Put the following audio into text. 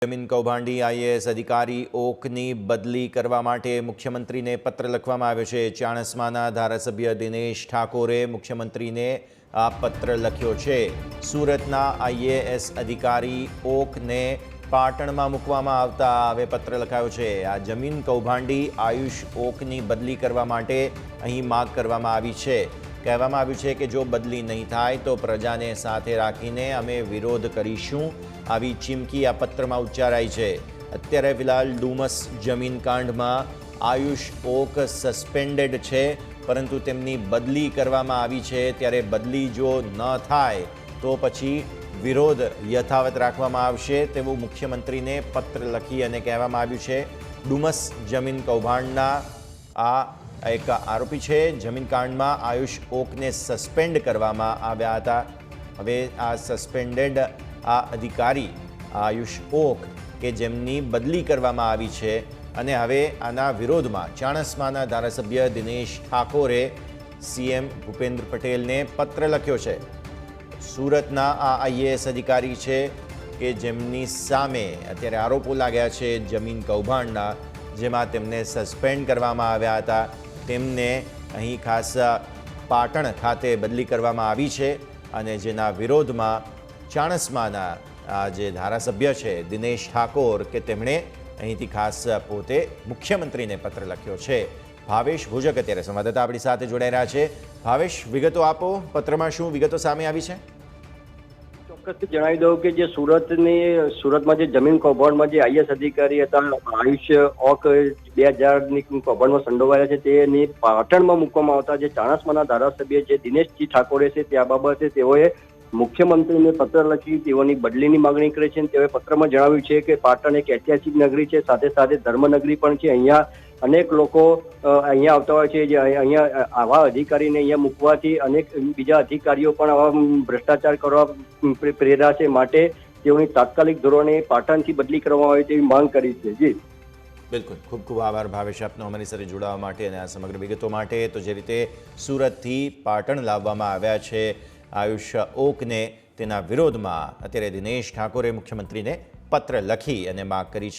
જમીન કૌભાંડી આઈએએસ અધિકારી ઓકની બદલી કરવા માટે મુખ્યમંત્રીને પત્ર લખવામાં આવ્યો છે। ચાણસ્માના ધારાસભ્ય દિનેશ ઠાકોરે મુખ્યમંત્રીને આ પત્ર લખ્યો છે। સુરતના આઈએએસ અધિકારી ઓકને પાટણમાં મૂકવામાં આવતા હવે પત્ર લખાયો છે। આ જમીન કૌભાંડી આયુષ ઓકની બદલી કરવા માટે અહીં માગ કરવામાં આવી છે। કહેવામાં આવ્યું છે કે જો બદલી નહીં થાય તો પ્રજાને સાથે રાખીને અમે વિરોધ કરીશું, આવી ચીમકી આ પત્રમાં ઉચ્ચારાઈ છે। અત્યારે ફિલહાલ ડુમસ જમીન કાંડમાં આયુષ ઓક સસ્પેન્ડેડ છે, પરંતુ તેમની બદલી કરવામાં આવી છે। ત્યારે બદલી જો ન થાય તો પછી વિરોધ યથાવત રાખવામાં આવશે તેવું મુખ્યમંત્રીને પત્ર લખી અને કહેવામાં આવ્યું છે। ડુમસ જમીન કૌભાંડના આ એક આરોપી છે। જમીન કાંડમાં આયુષ ઓકને સસ્પેન્ડ કરવામાં આવ્યા હતા। હવે આ સસ્પેન્ડેડ આ અધિકારી આયુષ ઓક કે જેમની બદલી કરવામાં આવી છે અને હવે આના વિરોધમાં ચાણસ્માના ધારાસભ્ય દિનેશ ઠાકોરે સીએમ ભૂપેન્દ્ર પટેલને પત્ર લખ્યો છે। સુરતના આ આઈએએસ અધિકારી છે કે જેમની સામે અત્યારે આરોપો લાગ્યા છે જમીન કૌભાંડના, જેમાં તેમને સસ્પેન્ડ કરવામાં આવ્યા હતા। તેમને અહીં ખાસ પાટણ ખાતે બદલી કરવામાં આવી છે અને જેના વિરોધમાં ચાણસ્માના જે ધારાસભ્ય છે દિનેશ ઠાકોર કે તેમણે અહીંથી ખાસ પોતે મુખ્યમંત્રીને પત્ર લખ્યો છે। ભાવેશ ભુજક અત્યારે સંવાદદાતા આપણી સાથે જોડાઈ રહ્યા છે। ભાવેશ, વિગતો આપો, પત્રમાં શું વિગતો સામે આવી છે? ચોક્કસથી જણાવી દઉં કે જે સુરતમાં જે જમીન કૌભાંડમાં જે આઈએએસ અધિકારી હતા આયુષ ઓક 2000ની કૌભાંડમાં સંડોવાયેલા છે તેની પાટણમાં મૂકવામાં આવતા જે ચાણસ્માના ધારાસભ્ય જે દિનેશજી ઠાકોરે છે તે આ બાબતે તેઓએ મુખ્યમંત્રીને પત્ર લખી તેઓની બદલીની માંગણી કરી છે। તેઓએ પત્રમાં જણાવ્યું છે કે પાટણ એક ઐતિહાસિક નગરી છે, સાથે સાથે ધર્મનગરી પણ છે। અહીંયા અનેક લોકો અહીંયા આવતા હોય છે, જે અહીંયા આવા અધિકારીને અહીંયા મૂકવાથી અનેક બીજા અધિકારીઓ પણ આવા ભ્રષ્ટાચાર કરવા પ્રેર્યા છે, માટે તેઓની તાત્કાલિક ધોરણે પાટણથી બદલી કરવામાં આવે તેવી માંગ કરી છે। જી બિલકુલ, ખૂબ ખૂબ આભાર ભાવેશ આપનો અમારી સાથે જોડાવા માટે અને આ સમગ્ર વિગતો માટે। તો જે રીતે સુરતથી પાટણ લાવવામાં આવ્યા છે આયુષ ઓકને, તેના વિરોધમાં અત્યારે દિનેશ ઠાકોરે મુખ્યમંત્રીને પત્ર લખી અને માગ કરી છે।